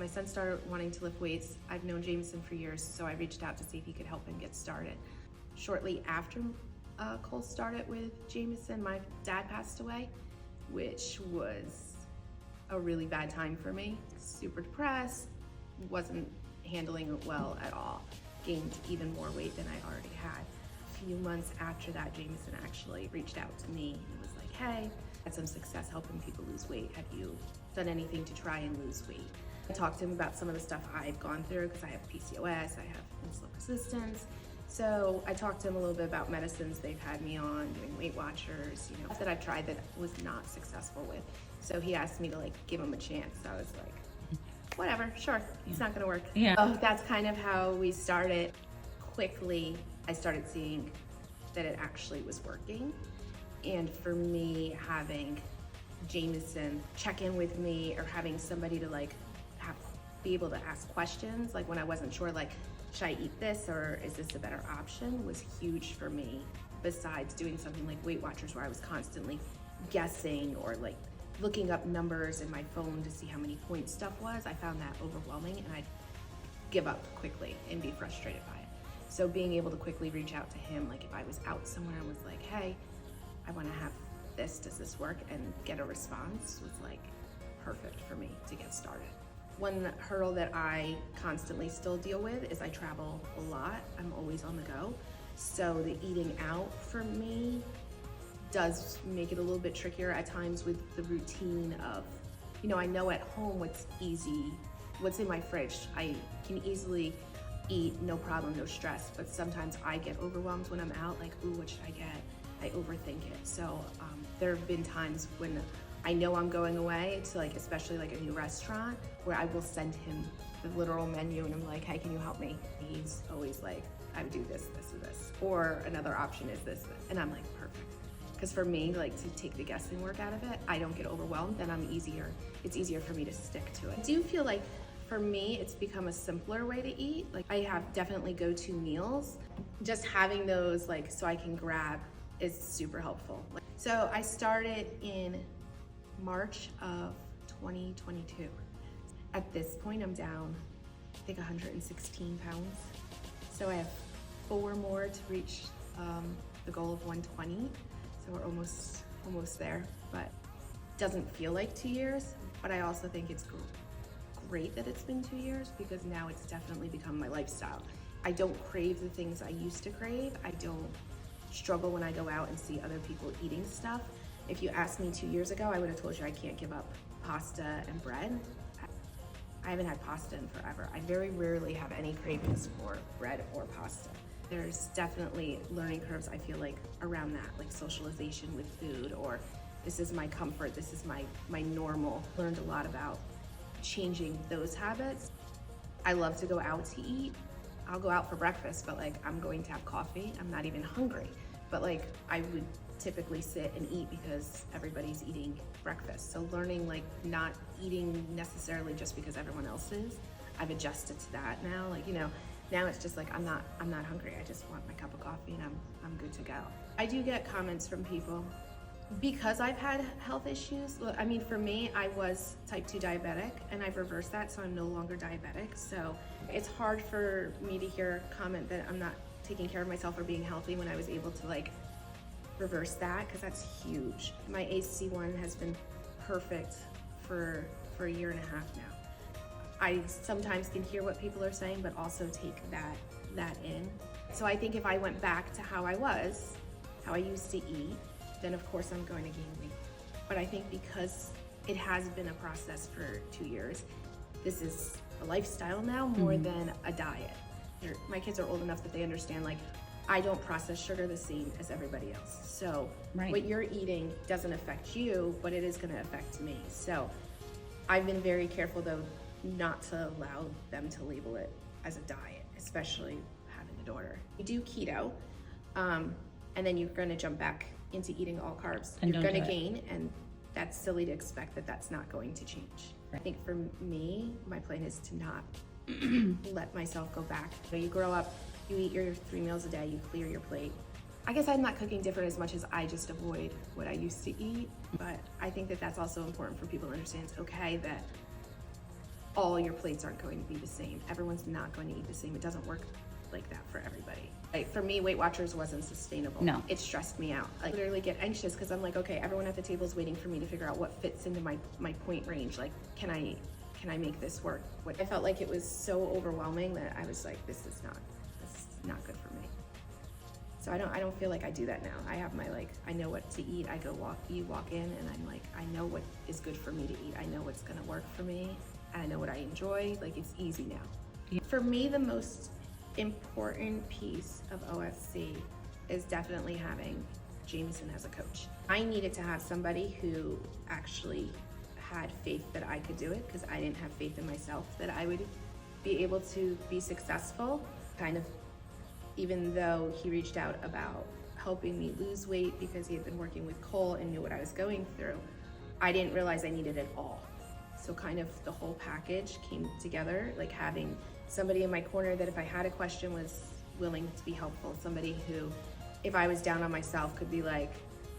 my son started wanting to lift weights, I've known Jameson for years, so I reached out to see if he could help him get started. Shortly after Cole started with Jameson, my dad passed away, which was a really bad time for me. Super depressed, wasn't handling it well at all. Gained even more weight than I already had. A few months after that, Jameson actually reached out to me and was like, hey, I had some success helping people lose weight. Have you done anything to try and lose weight? I talked to him about some of the stuff I've gone through because I have PCOS, I have insulin resistance. So I talked to him a little bit about medicines they've had me on, doing Weight Watchers, you know, that I've tried that was not successful with. So he asked me to like give him a chance. So I was like, whatever, sure, it's not gonna work. Yeah. That's kind of how we started. Quickly, I started seeing that it actually was working. And for me, having Jameson check in with me or having somebody to like be able to ask questions, like when I wasn't sure, like, should I eat this or is this a better option, was huge for me. Besides doing something like Weight Watchers where I was constantly guessing or like looking up numbers in my phone to see how many points stuff was, I found that overwhelming and I'd give up quickly and be frustrated by it. So being able to quickly reach out to him, like if I was out somewhere and was like, hey, I wanna have this, does this work? And get a response was like perfect for me to get started. One hurdle that I constantly still deal with is I travel a lot. I'm always on the go. So the eating out for me does make it a little bit trickier at times with the routine of, you know, I know at home what's easy, what's in my fridge. I can easily eat, no problem, no stress, but sometimes I get overwhelmed when I'm out, like, ooh, what should I get? I overthink it. So there have been times when I know I'm going away to like, especially like a new restaurant, where I will send him the literal menu and I'm like, hey, can you help me? He's always like, I would do this, this, or this. Or another option is this. And I'm like, perfect. Because for me, like to take the guessing work out of it, I don't get overwhelmed, then it's easier for me to stick to it. I do feel like for me, it's become a simpler way to eat. Like I have definitely go-to meals. Just having those like, so I can grab is super helpful. So I started in March of 2022. At this point, I'm down, I think 116 pounds. So I have 4 more to reach the goal of 120. So we're almost there, but it doesn't feel like 2 years, but I also think it's great that it's been 2 years because now it's definitely become my lifestyle. I don't crave the things I used to crave. I don't struggle when I go out and see other people eating stuff. If you asked me 2 years ago, I would have told you I can't give up pasta and bread. I haven't had pasta in forever. I very rarely have any cravings for bread or pasta. There's definitely learning curves, I feel like, around that, like socialization with food, or this is my comfort, this is my normal. Learned a lot about changing those habits. I love to go out to eat. I'll go out for breakfast, but like I'm going to have coffee. I'm not even hungry, but like I would typically sit and eat because everybody's eating breakfast. So learning like not eating necessarily just because everyone else is. I've adjusted to that now. Like, you know, now it's just like I'm not hungry. I just want my cup of coffee and I'm good to go. I do get comments from people because I've had health issues. Look, I mean, for me, I was type 2 diabetic and I've reversed that, so I'm no longer diabetic. So it's hard for me to hear a comment that I'm not taking care of myself or being healthy when I was able to like reverse that, because that's huge. My AC1 has been perfect for a year and a half now. I sometimes can hear what people are saying, but also take that in. So I think if I went back to how I was, how I used to eat, then of course I'm going to gain weight. But I think because it has been a process for 2 years, this is a lifestyle now more than a diet. My kids are old enough that they understand, like, I don't process sugar the same as everybody else. So what you're eating doesn't affect you, but it is gonna affect me. So I've been very careful though not to allow them to label it as a diet, especially having a daughter. You do keto, and then you're gonna jump back into eating all carbs. And you're gonna gain, and that's silly to expect that that's not going to change. I think for me, my plan is to not let myself go back. So you grow up, you eat your 3 meals a day, you clear your plate. I guess I'm not cooking different as much as I just avoid what I used to eat, but I think that that's also important for people to understand. It's okay that all your plates aren't going to be the same. Everyone's not going to eat the same. It doesn't work like that for everybody. Like for me, Weight Watchers wasn't sustainable. No. It stressed me out. I literally get anxious because I'm like, okay, everyone at the table is waiting for me to figure out what fits into my point range. Like, can I make this work? I felt like it was so overwhelming that I was like, this is not good for me. So I don't feel like I do that now. I have my, like, I know what to eat. I walk in and I'm like, I know what is good for me to eat. I know what's gonna work for me. And I know what I enjoy. Like, it's easy now. Yeah. For me, the most important piece of OFC is definitely having Jameson as a coach. I needed to have somebody who actually had faith that I could do it, because I didn't have faith in myself that I would be able to be successful. Kind of, even though he reached out about helping me lose weight because he had been working with Cole and knew what I was going through, I didn't realize I needed it all. So kind of the whole package came together, like having somebody in my corner that if I had a question was willing to be helpful, somebody who, if I was down on myself, could be like,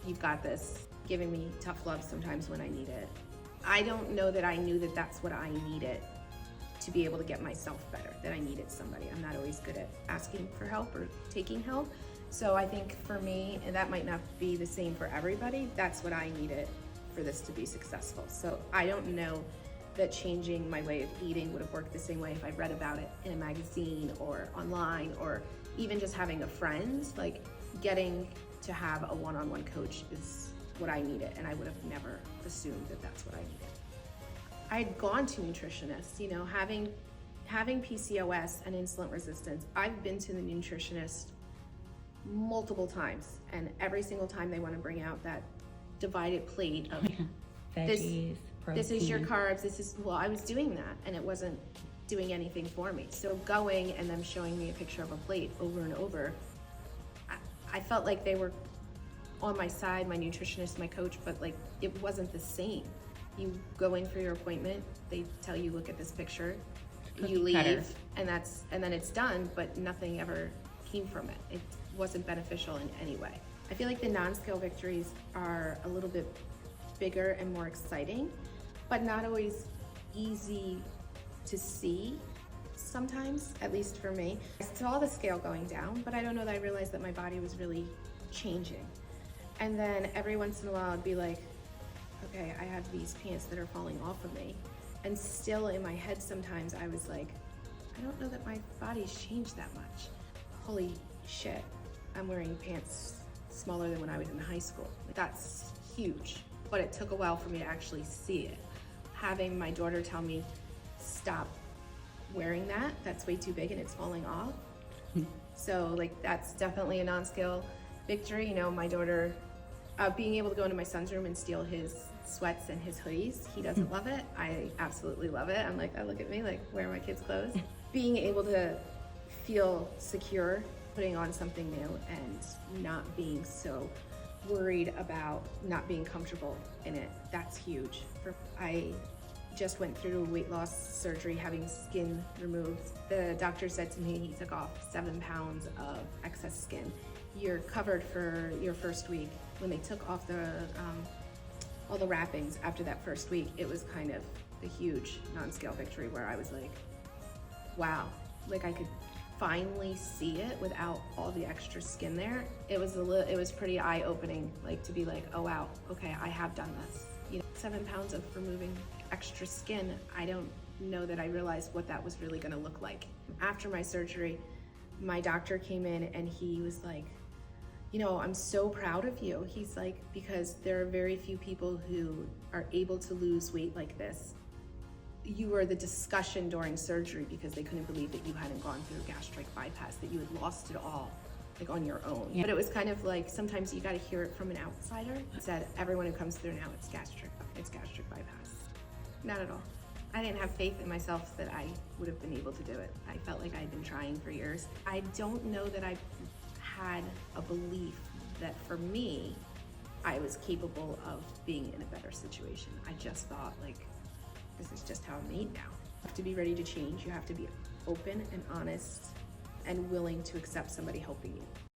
you've got this, giving me tough love sometimes when I need it. I don't know that I knew that that's what I needed to be able to get myself better, that I needed somebody. I'm not always good at asking for help or taking help. So I think for me, and that might not be the same for everybody, that's what I needed for this to be successful. So I don't know that changing my way of eating would have worked the same way if I read about it in a magazine or online, or even just having a friend. Like, getting to have a one-on-one coach is what I needed, and I would have never assumed that that's what I needed. I had gone to nutritionists, you know, having PCOS and insulin resistance. I've been to the nutritionist multiple times, and every single time they want to bring out that divided plate of veggies, protein. This is your carbs, well, I was doing that and it wasn't doing anything for me. So going and them showing me a picture of a plate over and over, I felt like they were on my side, my nutritionist, my coach, but like it wasn't the same. You go in for your appointment, they tell you, look at this picture, you leave, and then it's done, but nothing ever came from it. It wasn't beneficial in any way. I feel like the non-scale victories are a little bit bigger and more exciting, but not always easy to see sometimes, at least for me. I saw the scale going down, but I don't know that I realized that my body was really changing. And then every once in a while I'd be like, okay, I have these pants that are falling off of me. And still in my head sometimes I was like, I don't know that my body's changed that much. Holy shit, I'm wearing pants smaller than when I was in high school. That's huge, but it took a while for me to actually see it. Having my daughter tell me, stop wearing that, that's way too big and it's falling off. So like, that's definitely a non-scale victory. You know, my daughter, being able to go into my son's room and steal his sweats and his hoodies. He doesn't love it. I absolutely love it. I'm like, oh, look at me, like wearing my kids' clothes. Being able to feel secure putting on something new and not being so worried about not being comfortable in it, that's huge. I just went through weight loss surgery, having skin removed. The doctor said to me he took off 7 pounds of excess skin. You're covered for your first week. When they took off the all the wrappings after that first week, it was kind of a huge non-scale victory where I was like, wow, like I could finally see it without all the extra skin there. It was pretty eye-opening, like to be like, oh wow, okay, I have done this. You know, 7 pounds of removing extra skin, I don't know that I realized what that was really gonna look like. After my surgery, my doctor came in and he was like, you know, I'm so proud of you. He's like, because there are very few people who are able to lose weight like this. You were the discussion during surgery because they couldn't believe that you hadn't gone through gastric bypass, that you had lost it all, like on your own. Yeah. But it was kind of like, sometimes you gotta hear it from an outsider. It said, everyone who comes through now, it's gastric bypass. Not at all. I didn't have faith in myself that I would have been able to do it. I felt like I'd been trying for years. I don't know that I had a belief that for me, I was capable of being in a better situation. I just thought like, this is just how I'm made now. You have to be ready to change. You have to be open and honest and willing to accept somebody helping you.